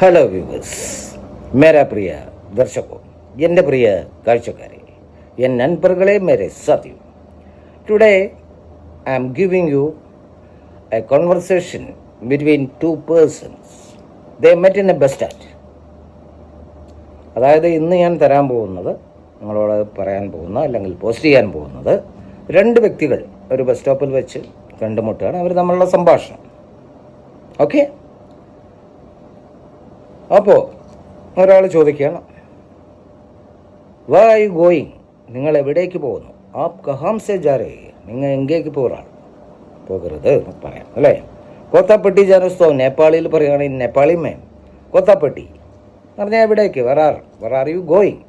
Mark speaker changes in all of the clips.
Speaker 1: Hello viewers, മേരാ പ്രിയ ദർശകോ, എൻ്റെ പ്രിയ കാഴ്ചക്കാരെ, എൻ നൻപറുകളെ, മേരെ സാഥിയോ. Today I am giving you a conversation between two persons. They met in a bus stand. അതായത് ഇന്ന് ഞാൻ തരാൻ പോകുന്നത്, നിങ്ങളോട് പറയാൻ പോകുന്ന അല്ലെങ്കിൽ പോസ്റ്റ് ചെയ്യാൻ പോകുന്നത്, രണ്ട് വ്യക്തികൾ ഒരു ബസ് സ്റ്റോപ്പിൽ വെച്ച് കണ്ടുമുട്ടുകയാണ്. അവർ തമ്മിലുള്ള സംഭാഷണം. ഓക്കെ. അപ്പോൾ ഒരാൾ ചോദിക്കുകയാണ്, വാ യു ഗോയിങ്, നിങ്ങൾ എവിടേക്ക് പോകുന്നു? ആപ് കഹാം സെ ജാ രഹേ, നിങ്ങൾ എങ്കേക്ക് പോകരുത് പറയാം അല്ലേ. കോത്താപ്പെട്ടി ജാനസ്തോ, നേപ്പാളിയിൽ പറയുകയാണെങ്കിൽ നേപ്പാളി മേം കോത്താപ്പെട്ടി എന്ന് പറഞ്ഞാൽ എവിടേക്ക്, വെർ ആർ യു ഗോയിങ്?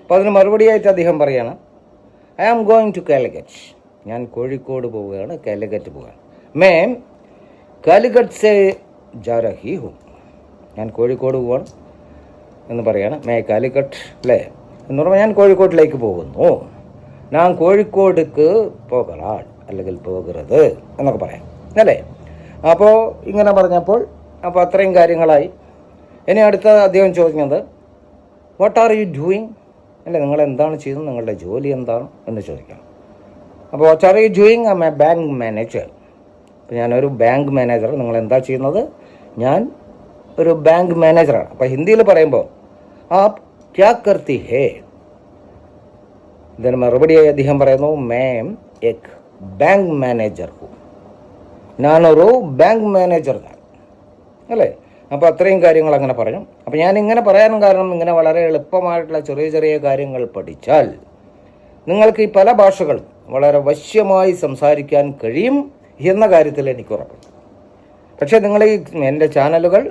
Speaker 1: അപ്പോൾ അതിന് മറുപടിയായിട്ട് അദ്ദേഹം പറയുകയാണ്, I am going to Calicut, ഞാൻ കോഴിക്കോട് പോവുകയാണ്, കാലിക്കറ്റ് പോവുകയാണ്. മേം കാലിക്കറ്റ് സെ ജാ രഹി ഹും, ഞാൻ കോഴിക്കോട് പോവാണ് എന്ന് പറയാണ്. മേ കാലിക്കട്ട് അല്ലേ എന്ന് പറയുമ്പോൾ ഞാൻ കോഴിക്കോട്ടിലേക്ക് പോകുന്നു. ഞാൻ കോഴിക്കോടേക്ക് പോകലാൾ അല്ലെങ്കിൽ പോകരുത് എന്നൊക്കെ പറയാം അല്ലേ. അപ്പോൾ ഇങ്ങനെ പറഞ്ഞപ്പോൾ അപ്പോൾ അത്രയും കാര്യങ്ങളായി. ഇനി അടുത്ത അദ്ദേഹം ചോദിക്കുന്നത്, വാട്ട് ആർ യു ഡൂയിങ് അല്ലേ, നിങ്ങൾ എന്താണ് ചെയ്യുന്നത്, നിങ്ങളുടെ ജോലി എന്താണ് എന്ന് ചോദിക്കണം. അപ്പോൾ what are you doing? I M A bank manager. അപ്പോൾ ഞാനൊരു ബാങ്ക് മാനേജർ. നിങ്ങൾ എന്താ ചെയ്യുന്നത്? ഞാൻ ഒരു ബാങ്ക് മാനേജറാണ്. അപ്പോൾ ഹിന്ദിയിൽ പറയുമ്പോൾ ആപ് ക്യാ കർത്തി ഹേ, ഇതിന് മറുപടിയായി അദ്ദേഹം പറയുന്നു, മേം എക് ബാങ്ക് മാനേജർ ഹു, ഞാനൊരു ബാങ്ക് മാനേജറാണ് അല്ലേ. അപ്പോൾ അത്രയും കാര്യങ്ങൾ അങ്ങനെ പറഞ്ഞു. അപ്പോൾ ഞാൻ ഇങ്ങനെ പറയാനും കാരണം, ഇങ്ങനെ വളരെ എളുപ്പമായിട്ടുള്ള ചെറിയ ചെറിയ കാര്യങ്ങൾ പഠിച്ചാൽ നിങ്ങൾക്ക് ഈ പല ഭാഷകളും വളരെ വശ്യമായി സംസാരിക്കാൻ കഴിയും എന്ന കാര്യത്തിൽ എനിക്ക് ഉറപ്പുണ്ട്. പക്ഷേ നിങ്ങൾ ഈ എൻ്റെ ചാനലുകൾ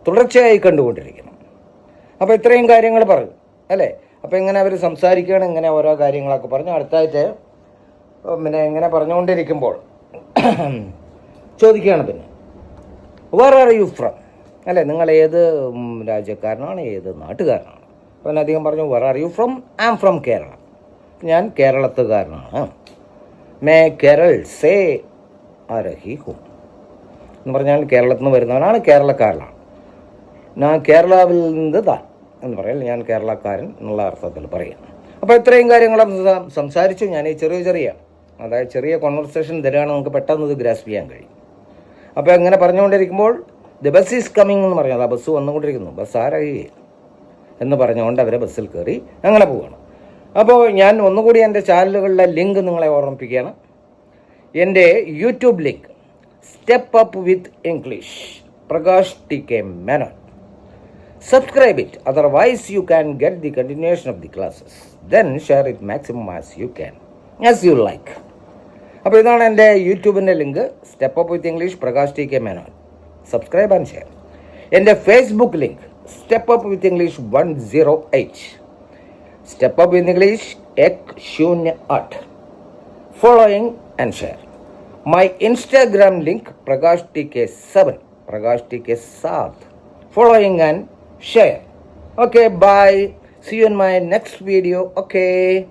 Speaker 1: തുടർച്ചയായി കണ്ടുകൊണ്ടിരിക്കണം. അപ്പോൾ ഇത്രയും കാര്യങ്ങൾ പറഞ്ഞു അല്ലേ. അപ്പോൾ ഇങ്ങനെ അവർ സംസാരിക്കുകയാണ്, ഇങ്ങനെ ഓരോ കാര്യങ്ങളൊക്കെ പറഞ്ഞു. അടുത്തായിട്ട് പിന്നെ ഇങ്ങനെ പറഞ്ഞുകൊണ്ടിരിക്കുമ്പോൾ ചോദിക്കുകയാണ്, പിന്നെ വേർ ആർ യു ഫ്രം അല്ലേ, നിങ്ങൾ ഏത് രാജ്യക്കാരനാണ്, ഏത് നാട്ടുകാരനാണ്? അപ്പോൾ അധികം പറഞ്ഞു, where are you from? I am from Kerala, ഞാൻ കേരളത്തുകാരനാണ്. മേ കേരൾ സേ ആ രഹി ഹും എന്ന് പറഞ്ഞാൽ കേരളത്തിൽ നിന്ന് വരുന്നവനാണ്, കേരളക്കാരനാണ്. ഞാൻ കേരളാവിൽ നിന്ന് താൻ എന്ന് പറയാം, ഞാൻ കേരളക്കാരൻ എന്നുള്ള അർത്ഥത്തിൽ പറയാം. അപ്പോൾ ഇത്രയും കാര്യങ്ങളും സംസാരിച്ചു. ഞാൻ ഈ ചെറിയ അതായത് ചെറിയ കോൺവെർസേഷൻ തരികയാണ്, നമുക്ക് പെട്ടെന്ന് ഇത് ഗ്രാസ്പ് ചെയ്യാൻ കഴിയും. അപ്പോൾ ഇങ്ങനെ പറഞ്ഞുകൊണ്ടിരിക്കുമ്പോൾ ദ ബസ് ഈസ് കമ്മിങ് എന്ന് പറഞ്ഞാൽ ആ ബസ് വന്നുകൊണ്ടിരിക്കുന്നു, ബസ് ആരായി എന്ന് പറഞ്ഞുകൊണ്ട് അവരെ ബസ്സിൽ കയറി അങ്ങനെ പോവുകയാണ്. അപ്പോൾ ഞാൻ ഒന്നുകൂടി എൻ്റെ ചാനലുകളിലെ ലിങ്ക് നിങ്ങളെ ഓർമ്മിപ്പിക്കുകയാണ്. എൻ്റെ YouTube link step up with English Prakash TK Menon. Subscribe it, otherwise you can get the continuation of the classes. Then share it maximum as you can, as you like. അപ്പോൾ ഇതാണ് എൻ്റെ യൂട്യൂബിൻ്റെ link, step up with English Prakash TK Menon. Subscribe and share. എൻ്റെ Facebook link step up with English 108, step up with English 108. Following and share. My Instagram link Prakash TK 7, Prakash TK 7. Following and share. Okay, bye. See you in my next video. Okay.